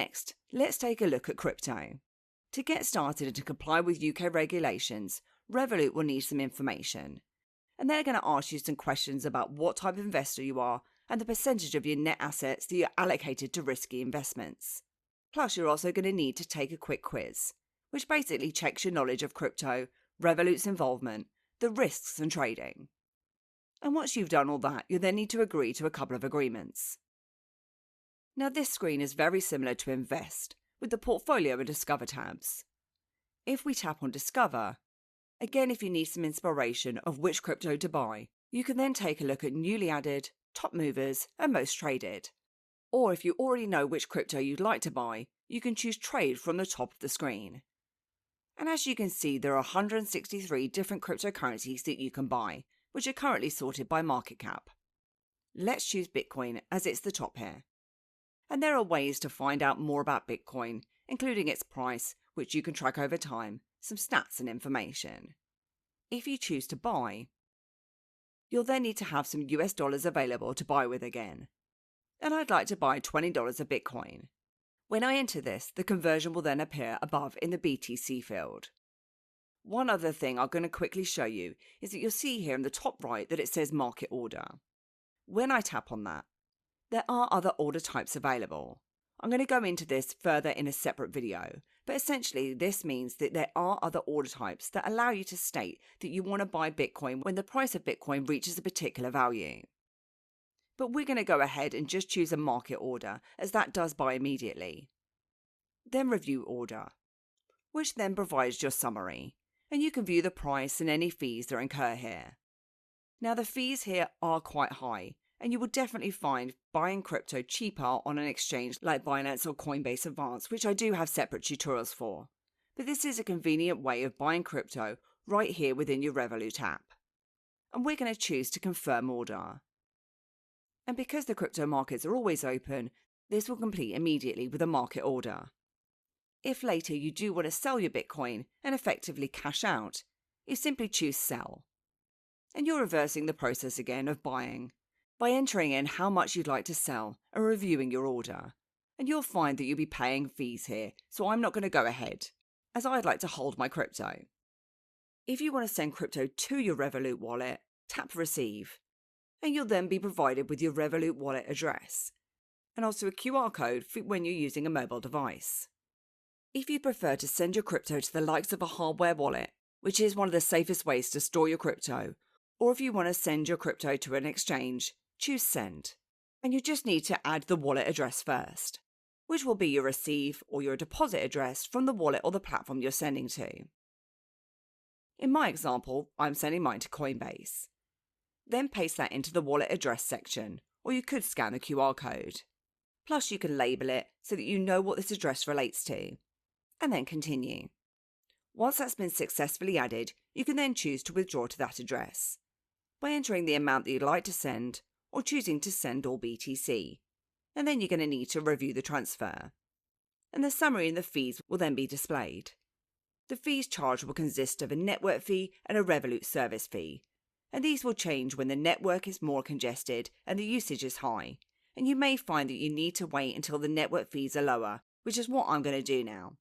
Next, let's take a look at crypto. To get started and to comply with UK regulations, Revolut will need some information. And they're going to ask you some questions about what type of investor you are and the percentage of your net assets that you're allocated to risky investments. Plus, you're also going to need to take a quick quiz, which basically checks your knowledge of crypto, Revolut's involvement, the risks and trading. And once you've done all that, you'll then need to agree to a couple of agreements. Now, this screen is very similar to Invest, with the Portfolio and Discover tabs. If we tap on Discover, again, if you need some inspiration of which crypto to buy, you can then take a look at newly added, top movers, and most traded. Or if you already know which crypto you'd like to buy, you can choose Trade from the top of the screen. And as you can see, there are 163 different cryptocurrencies that you can buy, which are currently sorted by market cap. Let's choose Bitcoin as it's the top here. And there are ways to find out more about Bitcoin, including its price, which you can track over time, some stats and information. If you choose to buy, you'll then need to have some US dollars available to buy with again. And I'd like to buy $20 of Bitcoin. When I enter this, the conversion will then appear above in the BTC field. One other thing I'm going to quickly show you is that you'll see here in the top right that it says market order. When I tap on that, there are other order types available. I'm going to go into this further in a separate video, but essentially this means that there are other order types that allow you to state that you want to buy Bitcoin when the price of Bitcoin reaches a particular value. But we're going to go ahead and just choose a market order, as that does buy immediately. Then review order, which then provides your summary, and you can view the price and any fees that incur here. Now, the fees here are quite high, and you will definitely find buying crypto cheaper on an exchange like Binance or Coinbase Advanced, which I do have separate tutorials for. But this is a convenient way of buying crypto right here within your Revolut app. And we're going to choose to confirm order. And because the crypto markets are always open, this will complete immediately with a market order. If later you do want to sell your Bitcoin and effectively cash out, you simply choose Sell. And you're reversing the process again of buying by entering in how much you'd like to sell and reviewing your order. And you'll find that you'll be paying fees here, so I'm not going to go ahead, as I'd like to hold my crypto. If you want to send crypto to your Revolut wallet, tap Receive, and you'll then be provided with your Revolut wallet address, and also a QR code for when you're using a mobile device. If you prefer to send your crypto to the likes of a hardware wallet, which is one of the safest ways to store your crypto, or if you want to send your crypto to an exchange, choose Send. And you just need to add the wallet address first, which will be your receive or your deposit address from the wallet or the platform you're sending to. In my example, I'm sending mine to Coinbase. Then paste that into the wallet address section, or you could scan the QR code. Plus, you can label it so that you know what this address relates to, and then continue. Once that's been successfully added, you can then choose to withdraw to that address by entering the amount that you'd like to send or choosing to send all BTC. And then you're going to need to review the transfer. And the summary and the fees will then be displayed. The fees charged will consist of a network fee and a Revolut service fee. And these will change when the network is more congested and the usage is high. And you may find that you need to wait until the network fees are lower, which is what I'm going to do now.